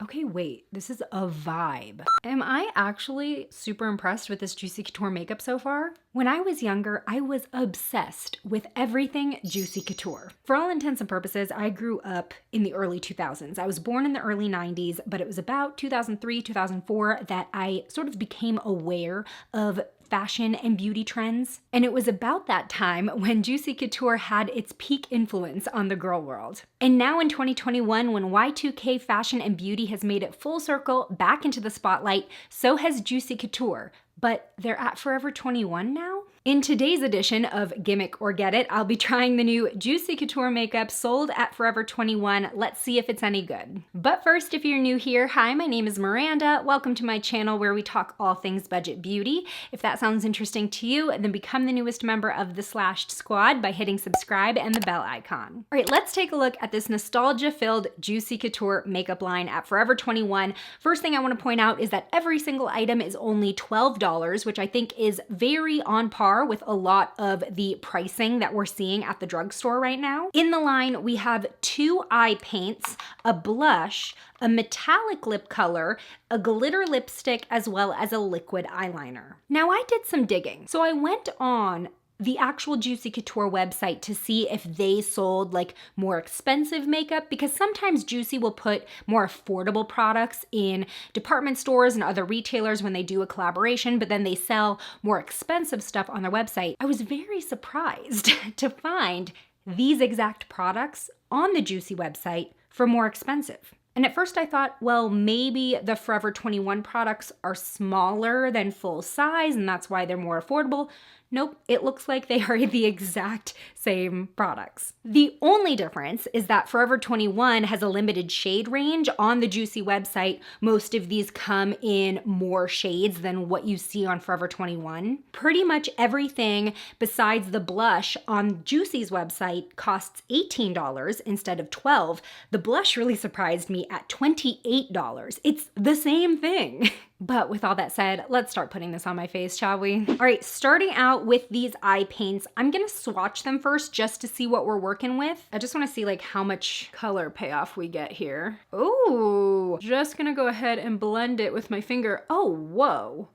Okay, wait, this is a vibe. Am I actually super impressed with this Juicy Couture makeup so far? When I was younger, I was obsessed with everything Juicy Couture. For all intents and purposes, I grew up in the early 2000s. I was born in the early 90s, but it was about 2003, 2004 that I sort of became aware of fashion and beauty trends. And it was about that time when Juicy Couture had its peak influence on the girl world. And now in 2021, when Y2K fashion and beauty has made it full circle back into the spotlight, so has Juicy Couture. But they're at Forever 21 now? In today's edition of Gimmick or Get It, I'll be trying the new Juicy Couture makeup sold at Forever 21. Let's see if it's any good. But first, if you're new here, hi, my name is Miranda. Welcome to my channel where we talk all things budget beauty. If that sounds interesting to you, then become the newest member of the Slashed Squad by hitting subscribe and the bell icon. All right, let's take a look at this nostalgia-filled Juicy Couture makeup line at Forever 21. First thing I want to point out is that every single item is only $12, which I think is very on par with a lot of the pricing that we're seeing at the drugstore right now. In the line, we have 2 eye paints, a blush, a metallic lip color, a glitter lipstick, as well as a liquid eyeliner. Now, I did some digging. So I went on the actual Juicy Couture website to see if they sold like more expensive makeup, because sometimes Juicy will put more affordable products in department stores and other retailers when they do a collaboration, but then they sell more expensive stuff on their website. I was very surprised to find these exact products on the Juicy website for more expensive. And at first I thought, well, maybe the Forever 21 products are smaller than full size and that's why they're more affordable. Nope, it looks like they are the exact same products. The only difference is that Forever 21 has a limited shade range. On the Juicy website, most of these come in more shades than what you see on Forever 21. Pretty much everything besides the blush on Juicy's website costs $18 instead of $12. The blush really surprised me at $28. It's the same thing. But with all that said, let's start putting this on my face, shall we? All right, starting out with these eye paints, I'm gonna swatch them first just to see what we're working with. I just wanna see like how much color payoff we get here. Ooh, just gonna go ahead and blend it with my finger. Oh, whoa.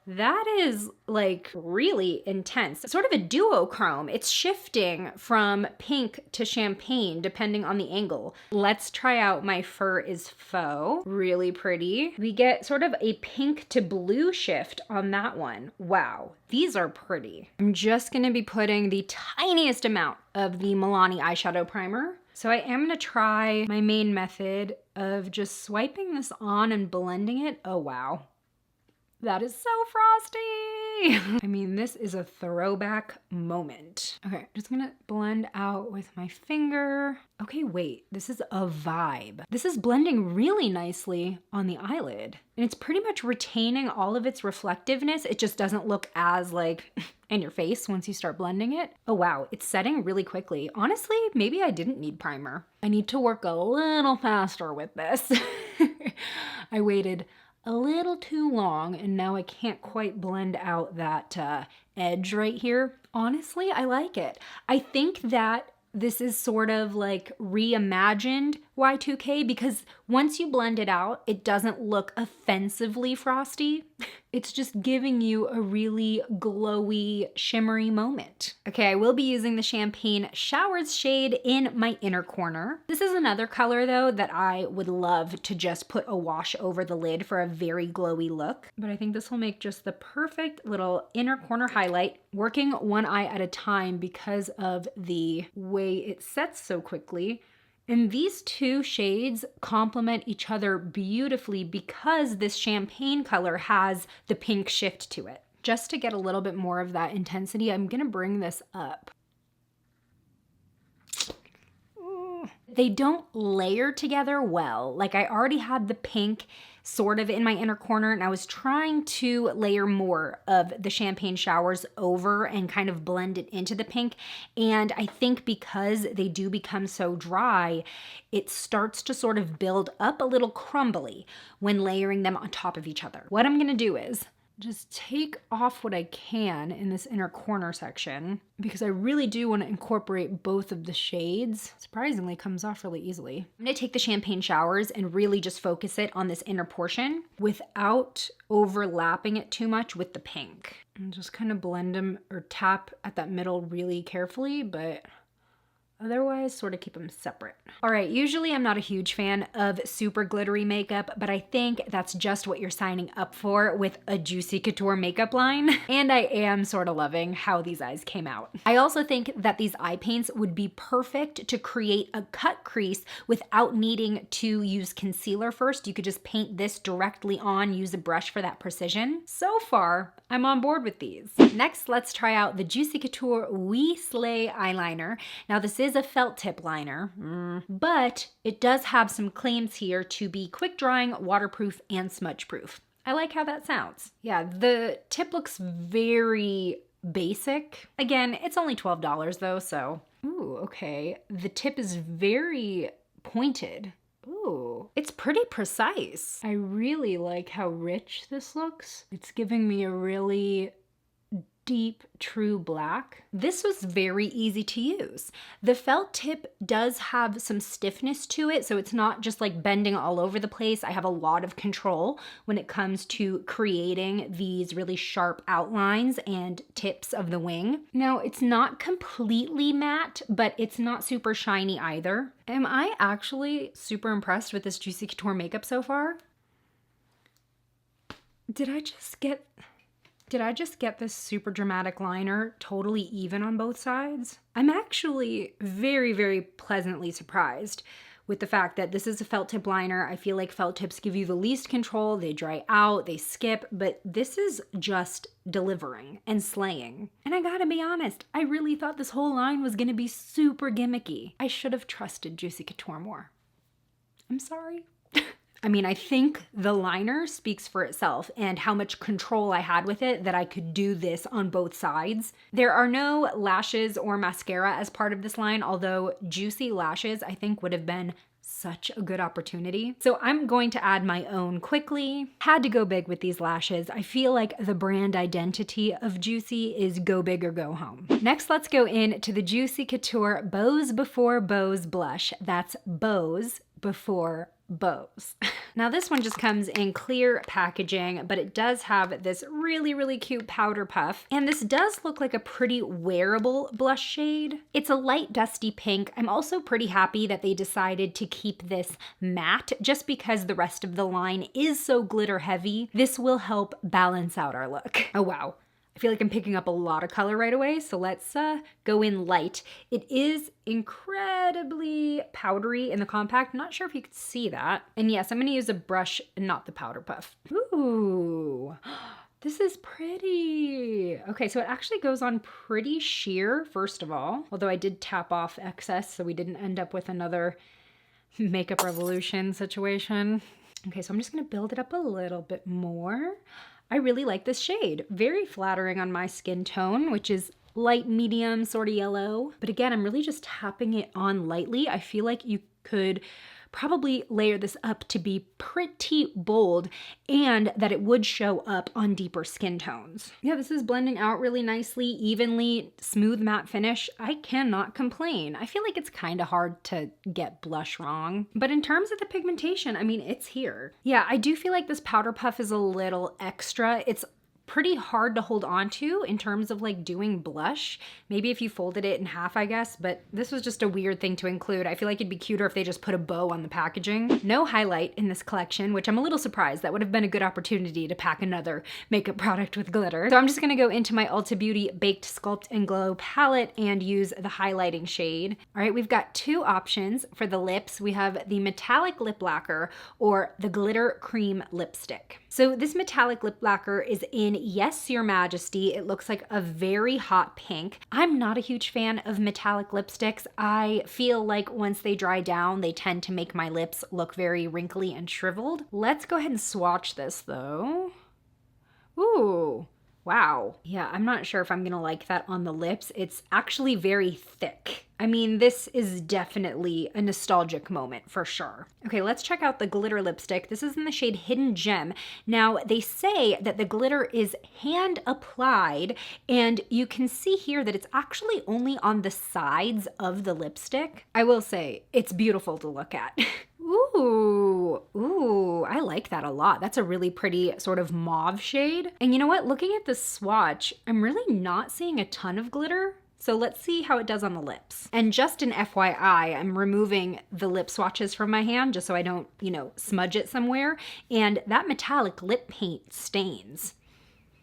That is like really intense. It's sort of a duochrome. It's shifting from pink to champagne depending on the angle. Let's try out my Fur is Faux. Really pretty. We get sort of a pink to blue shift on that one. Wow, these are pretty. I'm just gonna be putting the tiniest amount of the Milani eyeshadow primer. So I am gonna try my main method of just swiping this on and blending it. Oh wow. That is so frosty. I mean, this is a throwback moment. Okay, just gonna blend out with my finger. Okay, wait, this is a vibe. This is blending really nicely on the eyelid. And it's pretty much retaining all of its reflectiveness. It just doesn't look as like in your face once you start blending it. Oh wow, it's setting really quickly. Honestly, maybe I didn't need primer. I need to work a little faster with this. I waited a little too long and now I can't quite blend out that edge right here. Honestly, I like it. I think that this is sort of like reimagined Y2K because once you blend it out, it doesn't look offensively frosty. It's just giving you a really glowy, shimmery moment. Okay, I will be using the Champagne Showers shade in my inner corner. This is another color though that I would love to just put a wash over the lid for a very glowy look. But I think this will make just the perfect little inner corner highlight, working one eye at a time because of the way it sets so quickly. And these two shades complement each other beautifully because this champagne color has the pink shift to it. Just to get a little bit more of that intensity, I'm gonna bring this up. They don't layer together well. Like I already had the pink sort of in my inner corner and I was trying to layer more of the Champagne Showers over and kind of blend it into the pink. And I think because they do become so dry, it starts to sort of build up a little crumbly when layering them on top of each other. What I'm gonna do is just take off what I can in this inner corner section because I really do want to incorporate both of the shades. Surprisingly, it comes off really easily. I'm going to take the Champagne Showers and really just focus it on this inner portion without overlapping it too much with the pink. And just kind of blend them or tap at that middle really carefully, but otherwise, sort of keep them separate. All right, usually I'm not a huge fan of super glittery makeup, but I think that's just what you're signing up for with a Juicy Couture makeup line. And I am sort of loving how these eyes came out. I also think that these eye paints would be perfect to create a cut crease without needing to use concealer first. You could just paint this directly on, use a brush for that precision. So far, I'm on board with these. Next, let's try out the Juicy Couture We Slay eyeliner. Now, this is a felt tip liner, but it does have some claims here to be quick drying, waterproof, and smudge proof. I like how that sounds. Yeah, the tip looks very basic. Again, it's only $12 though, so. Ooh, okay. The tip is very pointed. Ooh, it's pretty precise. I really like how rich this looks. It's giving me a really deep, true black. This was very easy to use. The felt tip does have some stiffness to it, so it's not just like bending all over the place. I have a lot of control when it comes to creating these really sharp outlines and tips of the wing. Now, it's not completely matte, but it's not super shiny either. Am I actually super impressed with this Juicy Couture makeup so far? Did I just get this super dramatic liner totally even on both sides? I'm actually very, very pleasantly surprised with the fact that this is a felt tip liner. I feel like felt tips give you the least control. They dry out, they skip, but this is just delivering and slaying. And I gotta be honest, I really thought this whole line was gonna be super gimmicky. I should have trusted Juicy Couture more. I'm sorry. I mean, I think the liner speaks for itself and how much control I had with it that I could do this on both sides. There are no lashes or mascara as part of this line, although Juicy lashes I think would have been such a good opportunity. So I'm going to add my own quickly. Had to go big with these lashes. I feel like the brand identity of Juicy is go big or go home. Next, let's go into the Juicy Couture Beaus Before Beaus blush. That's Beaus Before Beaus. Now this one just comes in clear packaging, but it does have this really, really cute powder puff. And this does look like a pretty wearable blush shade. It's a light dusty pink. I'm also pretty happy that they decided to keep this matte just because the rest of the line is so glitter heavy. This will help balance out our look. Oh wow. I feel like I'm picking up a lot of color right away, so let's go in light. It is incredibly powdery in the compact. Not sure if you could see that. And yes, I'm gonna use a brush and not the powder puff. Ooh, this is pretty. Okay, so it actually goes on pretty sheer, first of all, although I did tap off excess, so we didn't end up with another makeup revolution situation. Okay, so I'm just gonna build it up a little bit more. I really like this shade. Very flattering on my skin tone, which is light medium, sort of yellow. But again, I'm really just tapping it on lightly. I feel like you could probably layer this up to be pretty bold and that it would show up on deeper skin tones. Yeah, this is blending out really nicely, evenly, smooth matte finish. I cannot complain. I feel like it's kind of hard to get blush wrong, but in terms of the pigmentation, I mean, it's here. Yeah, I do feel like this powder puff is a little extra. It's pretty hard to hold on to in terms of like doing blush. Maybe if you folded it in half, I guess, but this was just a weird thing to include. I feel like it'd be cuter if they just put a bow on the packaging. No highlight in this collection, which I'm a little surprised. That would have been a good opportunity to pack another makeup product with glitter. So I'm just gonna go into my Ulta Beauty Baked Sculpt and Glow palette and use the highlighting shade. All right, we've got two options for the lips. We have the metallic lip lacquer or the glitter cream lipstick. So this metallic lip lacquer is in Yes, Your Majesty. It looks like a very hot pink. I'm not a huge fan of metallic lipsticks. I feel like once they dry down, they tend to make my lips look very wrinkly and shriveled. Let's go ahead and swatch this though. Ooh, Wow. Yeah, I'm not sure if I'm gonna like that on the lips. It's actually very thick. I mean, this is definitely a nostalgic moment for sure. Okay, let's check out the glitter lipstick. This is in the shade Hidden Gem. Now, they say that the glitter is hand applied, and you can see here that it's actually only on the sides of the lipstick. I will say, it's beautiful to look at. Ooh, I like that a lot. That's a really pretty sort of mauve shade. And you know what? Looking at this swatch, I'm really not seeing a ton of glitter. So let's see how it does on the lips. And just an FYI, I'm removing the lip swatches from my hand just so I don't, smudge it somewhere. And that metallic lip paint stains.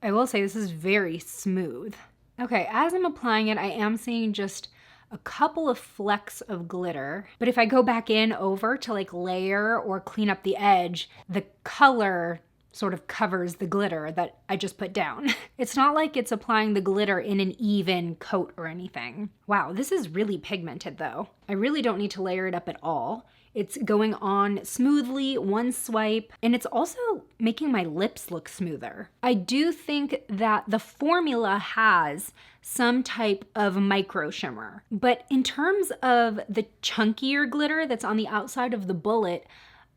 I will say this is very smooth. Okay, as I'm applying it, I am seeing just a couple of flecks of glitter, but if I go back in over to like layer or clean up the edge, the color sort of covers the glitter that I just put down. It's not like it's applying the glitter in an even coat or anything. Wow, this is really pigmented though. I really don't need to layer it up at all. It's going on smoothly, one swipe, and it's also making my lips look smoother. I do think that the formula has some type of micro shimmer, but in terms of the chunkier glitter that's on the outside of the bullet,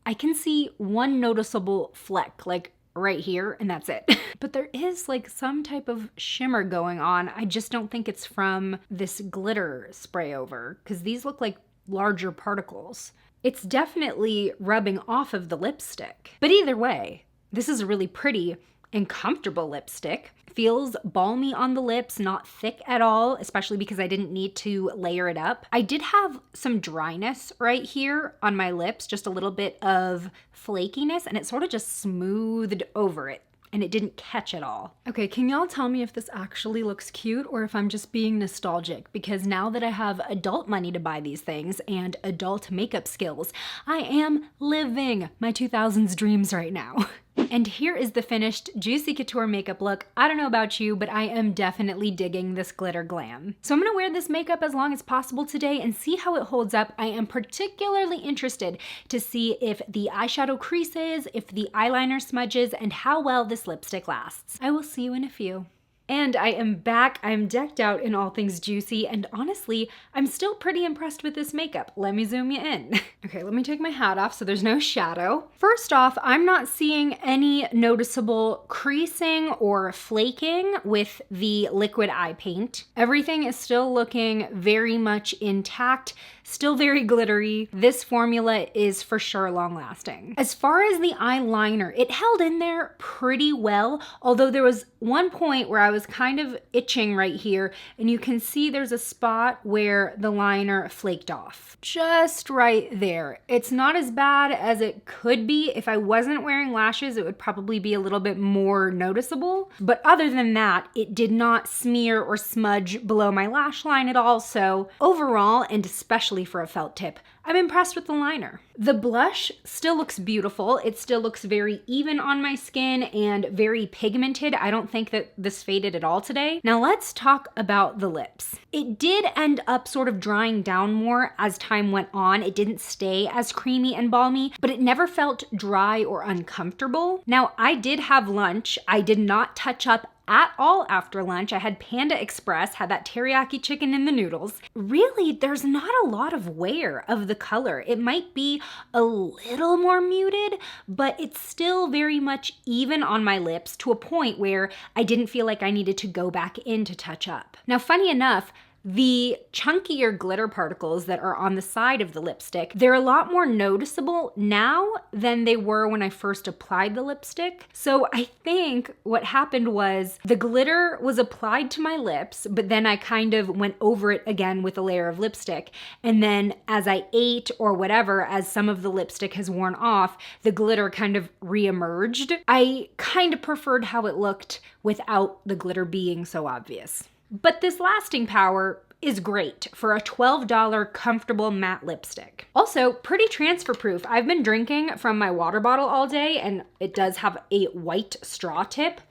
I can see one noticeable fleck, like right here, and that's it. But there is like some type of shimmer going on. I just don't think it's from this glitter spray over, because these look like larger particles. It's definitely rubbing off of the lipstick. But either way, this is a really pretty and comfortable lipstick. Feels balmy on the lips, not thick at all, especially because I didn't need to layer it up. I did have some dryness right here on my lips, just a little bit of flakiness, and it sort of just smoothed over it. And it didn't catch at all. Okay, can y'all tell me if this actually looks cute or if I'm just being nostalgic? Because now that I have adult money to buy these things and adult makeup skills, I am living my 2000s dreams right now. And here is the finished Juicy Couture makeup look. I don't know about you, but I am definitely digging this glitter glam. So I'm gonna wear this makeup as long as possible today and see how it holds up. I am particularly interested to see if the eyeshadow creases, if the eyeliner smudges, and how well this lipstick lasts. I will see you in a few. And I am back. I'm decked out in all things juicy, and honestly, I'm still pretty impressed with this makeup. Let me zoom you in. Okay, let me take my hat off so there's no shadow. First off, I'm not seeing any noticeable creasing or flaking with the liquid eye paint. Everything is still looking very much intact, still very glittery. This formula is for sure long lasting. As far as the eyeliner, it held in there pretty well, although there was one point where I was kind of itching right here, and you can see there's a spot where the liner flaked off. Just right there. It's not as bad as it could be. If I wasn't wearing lashes, it would probably be a little bit more noticeable. But other than that, it did not smear or smudge below my lash line at all. So overall, and especially for a felt tip, I'm impressed with the liner. The blush still looks beautiful. It still looks very even on my skin and very pigmented. I don't think that this faded at all today. Now let's talk about the lips. It did end up sort of drying down more as time went on. It didn't stay as creamy and balmy, but it never felt dry or uncomfortable. Now I did have lunch. I did not touch up at all after lunch. I had Panda Express, had that teriyaki chicken in the noodles. Really, there's not a lot of wear of the color. It might be a little more muted, but it's still very much even on my lips to a point where I didn't feel like I needed to go back in to touch up. Now, funny enough, the chunkier glitter particles that are on the side of the lipstick, they're a lot more noticeable now than they were when I first applied the lipstick. So I think what happened was the glitter was applied to my lips, but then I kind of went over it again with a layer of lipstick. And then as I ate or whatever, as some of the lipstick has worn off, the glitter kind of re-emerged. I kind of preferred how it looked without the glitter being so obvious. But this lasting power is great for a $12 comfortable matte lipstick. Also, pretty transfer proof. I've been drinking from my water bottle all day, and it does have a white straw tip.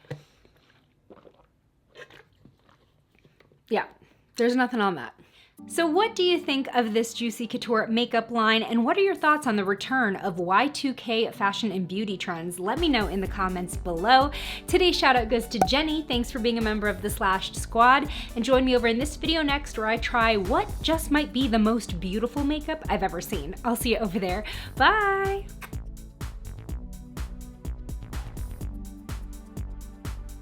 Yeah, there's nothing on that. So what do you think of this Juicy Couture makeup line, and what are your thoughts on the return of Y2K fashion and beauty trends? Let me know in the comments below. Today's shout out goes to Jenny. Thanks for being a member of the Slashed Squad, and join me over in this video next where I try what just might be the most beautiful makeup I've ever seen. I'll see you over there. Bye!